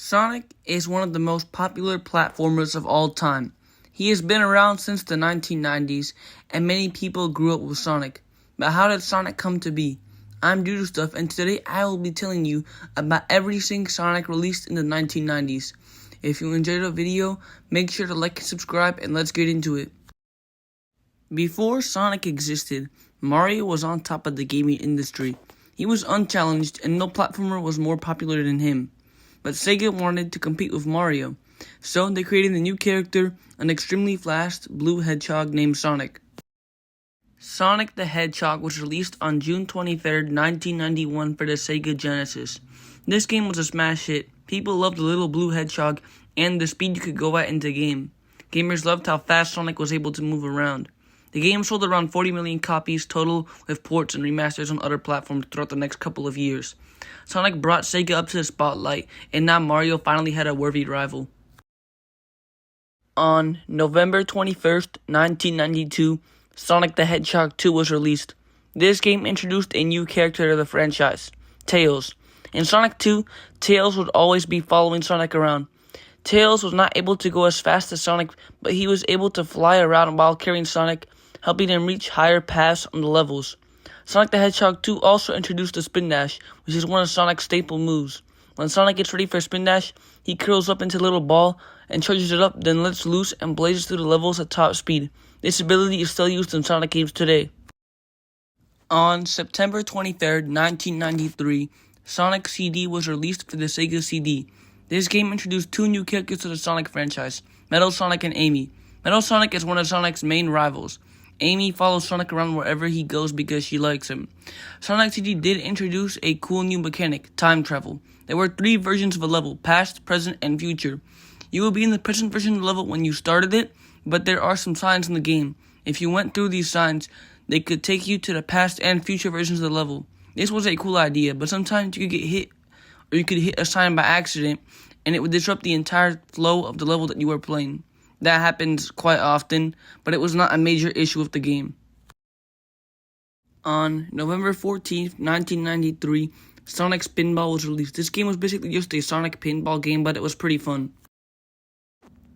Sonic is one of the most popular platformers of all time. He has been around since the 1990s, and many people grew up with Sonic. But how did Sonic come to be? I'm DudeStuff, and today I will be telling you about everything Sonic released in the 1990s. If you enjoyed the video, make sure to like and subscribe, and let's get into it. Before Sonic existed, Mario was on top of the gaming industry. He was unchallenged, and no platformer was more popular than him. But Sega wanted to compete with Mario, so they created a new character, an extremely fast blue hedgehog named Sonic. Sonic the Hedgehog was released on June 23, 1991 for the Sega Genesis. This game was a smash hit. People loved the little blue hedgehog and the speed you could go at in the game. Gamers loved how fast Sonic was able to move around. The game sold around 40 million copies total, with ports and remasters on other platforms throughout the next couple of years. Sonic brought Sega up to the spotlight, and now Mario finally had a worthy rival. On November 21st, 1992, Sonic the Hedgehog 2 was released. This game introduced a new character to the franchise, Tails. In Sonic 2, Tails would always be following Sonic around. Tails was not able to go as fast as Sonic, but he was able to fly around while carrying Sonic, helping him reach higher paths on the levels. Sonic the Hedgehog 2 also introduced the Spin Dash, which is one of Sonic's staple moves. When Sonic gets ready for Spin Dash, he curls up into a little ball and charges it up, then lets loose and blazes through the levels at top speed. This ability is still used in Sonic games today. On September 23, 1993, Sonic CD was released for the Sega CD. This game introduced two new characters to the Sonic franchise, Metal Sonic and Amy. Metal Sonic is one of Sonic's main rivals. Amy follows Sonic around wherever he goes because she likes him. Sonic CD did introduce a cool new mechanic, time travel. There were three versions of a level, past, present, and future. You will be in the present version of the level when you started it, but there are some signs in the game. If you went through these signs, they could take you to the past and future versions of the level. This was a cool idea, but sometimes you could get hit, or you could hit a sign by accident, and it would disrupt the entire flow of the level that you were playing. That happens quite often, but it was not a major issue with the game. On November 14th, 1993, Sonic Spinball was released. This game was basically just a Sonic pinball game, but it was pretty fun.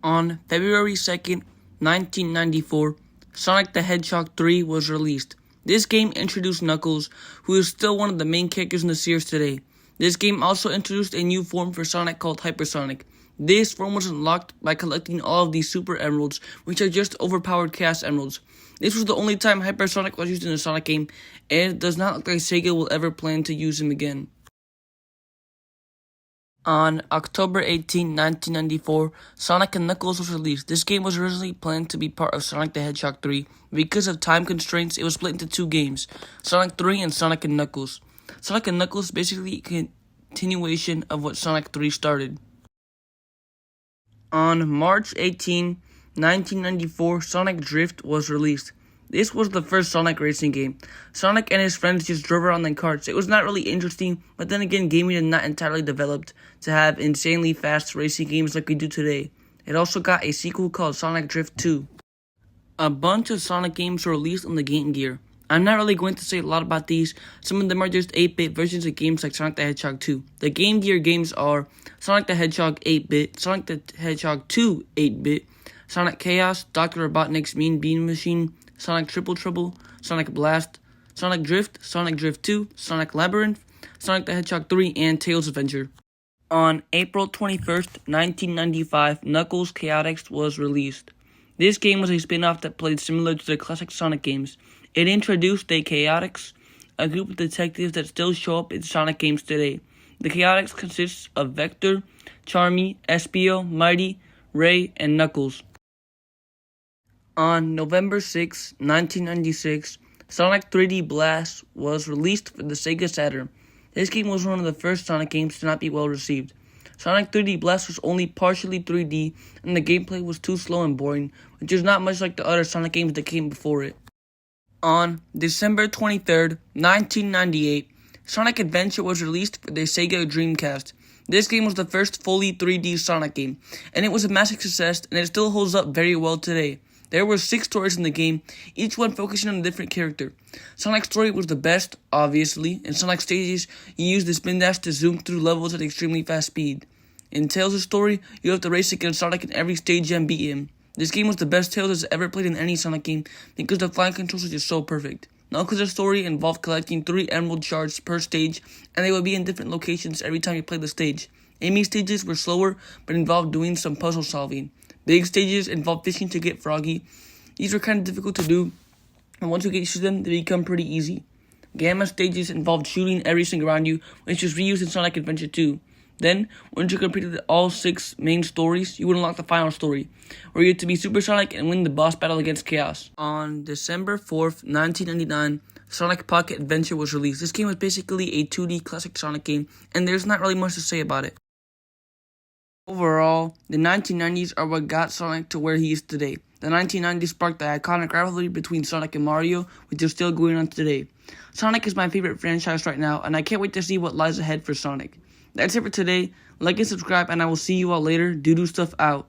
On February 2nd, 1994, Sonic the Hedgehog 3 was released. This game introduced Knuckles, who is still one of the main characters in the series today. This game also introduced a new form for Sonic called Hypersonic. This form was unlocked by collecting all of these Super Emeralds, which are just overpowered Chaos Emeralds. This was the only time Hypersonic was used in a Sonic game, and it does not look like Sega will ever plan to use him again. On October 18, 1994, Sonic & Knuckles was released. This game was originally planned to be part of Sonic the Hedgehog 3. Because of time constraints, it was split into two games, Sonic 3 and Sonic & Knuckles. Sonic & Knuckles is basically a continuation of what Sonic 3 started. On March 18, 1994, Sonic Drift was released. This was the first Sonic racing game. Sonic and his friends just drove around in carts. It was not really interesting, but then again, gaming had not entirely developed to have insanely fast racing games like we do today. It also got a sequel called Sonic Drift 2. A bunch of Sonic games were released on the Game Gear. I'm not really going to say a lot about these. Some of them are just 8-bit versions of games like Sonic the Hedgehog 2. The Game Gear games are Sonic the Hedgehog 8-bit, Sonic the Hedgehog 2 8-bit, Sonic Chaos, Dr. Robotnik's Mean Bean Machine, Sonic Triple Trouble, Sonic Blast, Sonic Drift 2, Sonic Labyrinth, Sonic the Hedgehog 3, and Tails Adventure. On April 21st, 1995, Knuckles Chaotix was released. This game was a spin-off that played similar to the classic Sonic games. It introduced the Chaotix, a group of detectives that still show up in Sonic games today. The Chaotix consists of Vector, Charmy, Espio, Mighty, Ray, and Knuckles. On November 6, 1996, Sonic 3D Blast was released for the Sega Saturn. This game was one of the first Sonic games to not be well received. Sonic 3D Blast was only partially 3D, and the gameplay was too slow and boring, which is not much like the other Sonic games that came before it. On December 23, 1998, Sonic Adventure was released for the Sega Dreamcast. This game was the first fully 3D Sonic game, and it was a massive success, and it still holds up very well today. There were 6 stories in the game, each one focusing on a different character. Sonic's story was the best, obviously. In Sonic Stages, you used the Spin Dash to zoom through levels at extremely fast speed. In Tails' story, you have to race against Sonic in every stage and beat him. This game was the best Tails has ever played in any Sonic game because the flying controls are just so perfect. Knuckles' story involved collecting 3 emerald shards per stage, and they would be in different locations every time you played the stage. Amy's stages were slower, but involved doing some puzzle solving. Big stages involved fishing to get Froggy. These were kind of difficult to do, and once you get used to them, they become pretty easy. Gamma stages involved shooting everything around you, which was reused in Sonic Adventure 2. Then, once you completed all 6 main stories, you would unlock the final story, where you get to be Super Sonic and win the boss battle against Chaos. On December 4th, 1999, Sonic Pocket Adventure was released. This game was basically a 2D classic Sonic game, and there's not really much to say about it. Overall, the 1990s are what got Sonic to where he is today. The 1990s sparked the iconic rivalry between Sonic and Mario, which is still going on today. Sonic is my favorite franchise right now, and I can't wait to see what lies ahead for Sonic. That's it for today. Like and subscribe, and I will see you all later. Doodoo Stuff out.